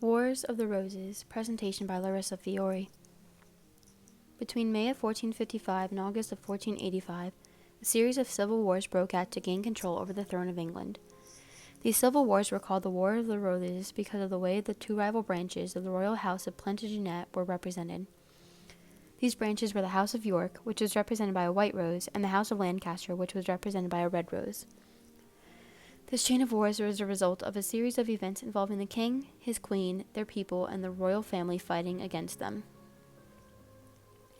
Wars of the Roses, presentation by Larissa Fiore. Between May of 1455 and August of 1485, a series of civil wars broke out to gain control over the throne of England. These civil wars were called the War of the Roses because of the way the two rival branches of the royal house of Plantagenet were represented. These branches were the House of York, which was represented by a white rose, and the House of Lancaster, which was represented by a red rose. This chain of wars was a result of a series of events involving the king, his queen, their people, and the royal family fighting against them.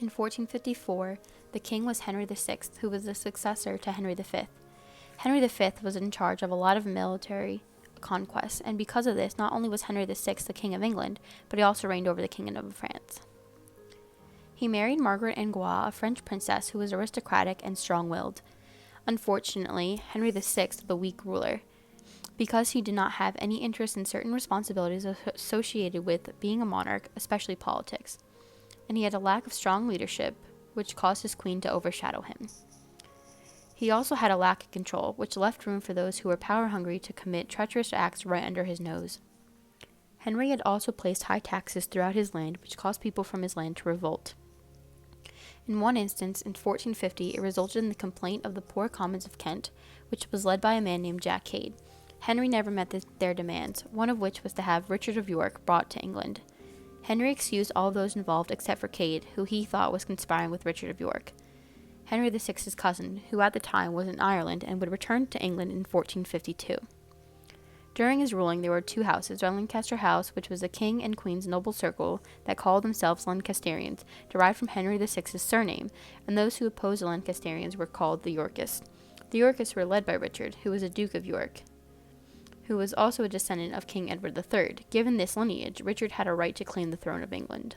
In 1454, the king was Henry VI, who was the successor to Henry V. Henry V was in charge of a lot of military conquests, and because of this, not only was Henry VI the king of England, but he also reigned over the kingdom of France. He married Margaret Angois, a French princess who was aristocratic and strong-willed. Unfortunately, Henry VI was a weak ruler, because he did not have any interest in certain responsibilities associated with being a monarch, especially politics, and he had a lack of strong leadership, which caused his queen to overshadow him. He also had a lack of control, which left room for those who were power-hungry to commit treacherous acts right under his nose. Henry had also placed high taxes throughout his land, which caused people from his land to revolt. In one instance, in 1450, it resulted in the complaint of the poor commons of Kent, which was led by a man named Jack Cade. Henry never met their demands, one of which was to have Richard of York brought to England. Henry excused all of those involved except for Cade, who he thought was conspiring with Richard of York, Henry VI's cousin, who at the time was in Ireland and would return to England in 1452. During his ruling, there were two houses: the Lancaster House, which was the king and queen's noble circle that called themselves Lancasterians, derived from Henry VI's surname, and those who opposed the Lancasterians were called the Yorkists. The Yorkists were led by Richard, who was a Duke of York, who was also a descendant of King Edward III. Given this lineage, Richard had a right to claim the throne of England.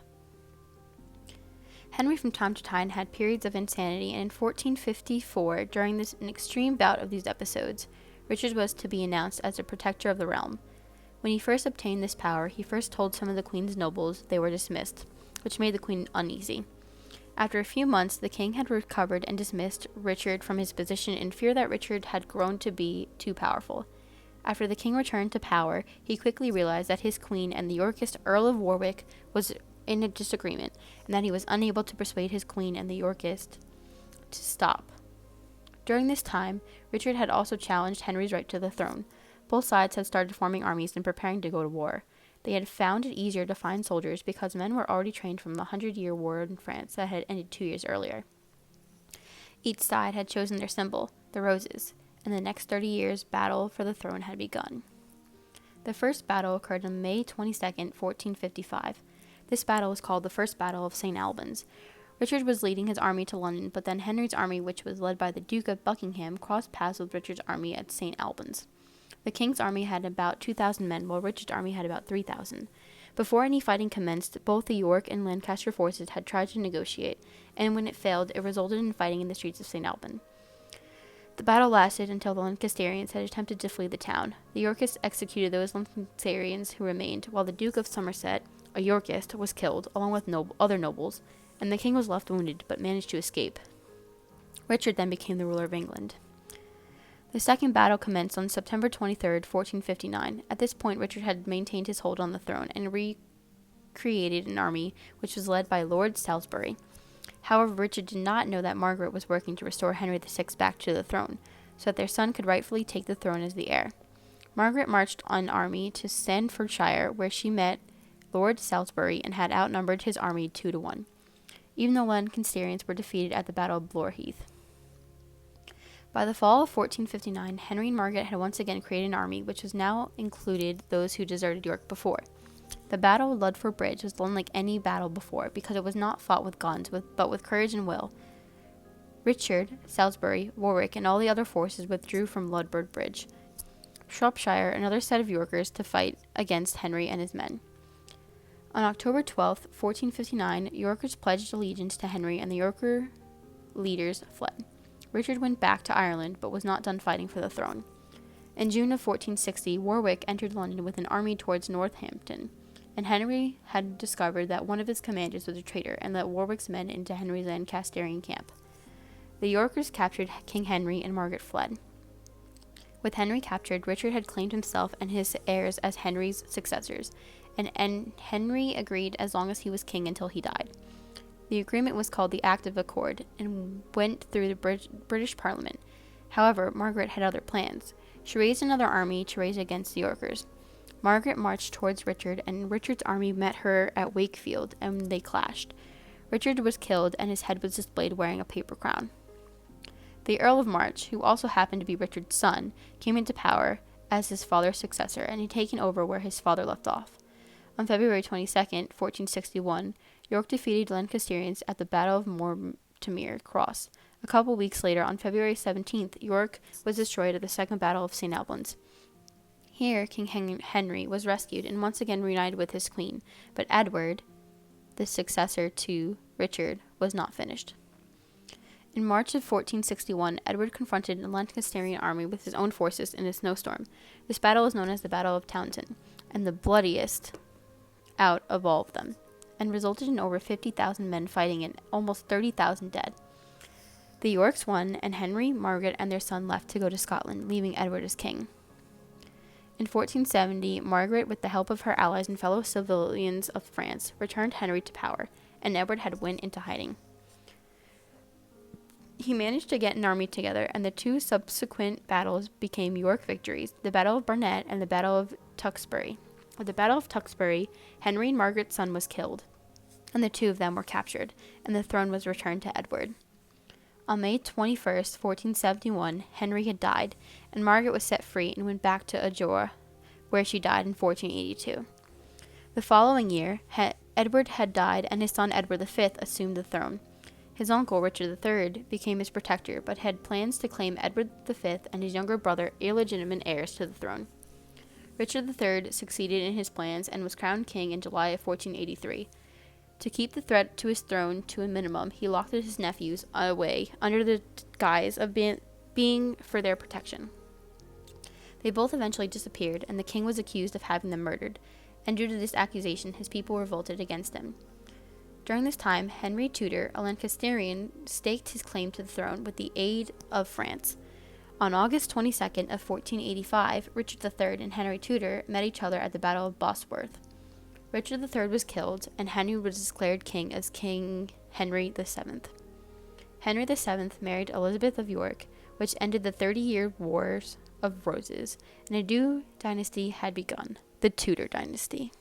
Henry from time to time had periods of insanity, and in 1454, during an extreme bout of these episodes, Richard was to be announced as the protector of the realm. When he first obtained this power, he first told some of the queen's nobles they were dismissed, which made the queen uneasy. After a few months, the king had recovered and dismissed Richard from his position in fear that Richard had grown to be too powerful. After the king returned to power, he quickly realized that his queen and the Yorkist Earl of Warwick was in a disagreement, and that he was unable to persuade his queen and the Yorkist to stop. During this time, Richard had also challenged Henry's right to the throne. Both sides had started forming armies and preparing to go to war. They had found it easier to find soldiers because men were already trained from the 100-Year War in France that had ended 2 years earlier. Each side had chosen their symbol, the roses, and the next 30 years' battle for the throne had begun. The first battle occurred on May 22nd, 1455. This battle was called the First Battle of St. Albans. Richard was leading his army to London, but then Henry's army, which was led by the Duke of Buckingham, crossed paths with Richard's army at St. Albans. The king's army had about 2,000 men, while Richard's army had about 3,000. Before any fighting commenced, both the York and Lancaster forces had tried to negotiate, and when it failed, it resulted in fighting in the streets of St. Albans. The battle lasted until the Lancasterians had attempted to flee the town. The Yorkists executed those Lancasterians who remained, while the Duke of Somerset, a Yorkist, was killed, along with other nobles, and the king was left wounded, but managed to escape. Richard then became the ruler of England. The second battle commenced on September 23rd, 1459. At this point, Richard had maintained his hold on the throne and recreated an army which was led by Lord Salisbury. However, Richard did not know that Margaret was working to restore Henry VI back to the throne, so that their son could rightfully take the throne as the heir. Margaret marched an army to Sandfordshire, where she met Lord Salisbury and had outnumbered his army 2-1. Even the Lancasterians were defeated at the Battle of Blore-Heath. By the fall of 1459, Henry and Margaret had once again created an army, which was now included those who deserted York before. The Battle of Ludford Bridge was unlike any battle before, because it was not fought with guns, but with courage and will. Richard, Salisbury, Warwick, and all the other forces withdrew from Ludford Bridge. Shropshire, another set of Yorkers, to fight against Henry and his men. On October 12, 1459, Yorkers pledged allegiance to Henry, and the Yorker leaders fled. Richard went back to Ireland, but was not done fighting for the throne. In June of 1460, Warwick entered London with an army towards Northampton, and Henry had discovered that one of his commanders was a traitor and led Warwick's men into Henry's Lancasterian camp. The Yorkers captured King Henry, and Margaret fled. With Henry captured, Richard had claimed himself and his heirs as Henry's successors, and Henry agreed as long as he was king until he died. The agreement was called the Act of Accord and went through the British Parliament. However, Margaret had other plans. She raised another army to raise against the Yorkers. Margaret marched towards Richard, and Richard's army met her at Wakefield, and they clashed. Richard was killed, and his head was displayed wearing a paper crown. The Earl of March, who also happened to be Richard's son, came into power as his father's successor, and had taken over where his father left off. On February 22nd, 1461, York defeated the Lancasterians at the Battle of Mortimer Cross. A couple weeks later, on February 17th, York was destroyed at the Second Battle of St. Albans. Here, King Henry was rescued and once again reunited with his queen, but Edward, the successor to Richard, was not finished. In March of 1461, Edward confronted a Lancasterian army with his own forces in a snowstorm. This battle is known as the Battle of Taunton, and the bloodiest out of all of them, and resulted in over 50,000 men fighting and almost 30,000 dead. The Yorks won, and Henry, Margaret, and their son left to go to Scotland, leaving Edward as king. In 1470, Margaret, with the help of her allies and fellow civilians of France, returned Henry to power, and Edward had went into hiding. He managed to get an army together, and the two subsequent battles became York victories, the Battle of Barnet and the Battle of Tewkesbury. At the Battle of Tewkesbury, Henry and Margaret's son was killed, and the two of them were captured, and the throne was returned to Edward. On May 21st, 1471, Henry had died, and Margaret was set free and went back to Adjora, where she died in 1482. The following year, Edward had died, and his son Edward V assumed the throne. His uncle, Richard III, became his protector, but had plans to claim Edward V and his younger brother illegitimate heirs to the throne. Richard III succeeded in his plans and was crowned king in July of 1483. To keep the threat to his throne to a minimum, he locked his nephews away under the guise of being for their protection. They both eventually disappeared, and the king was accused of having them murdered, and due to this accusation, his people revolted against him. During this time, Henry Tudor, a Lancasterian, staked his claim to the throne with the aid of France. On August 22nd of 1485, Richard III and Henry Tudor met each other at the Battle of Bosworth. Richard III was killed, and Henry was declared king as King Henry VII. Henry VII married Elizabeth of York, which ended the 30-year Wars of Roses, and a new dynasty had begun, the Tudor dynasty.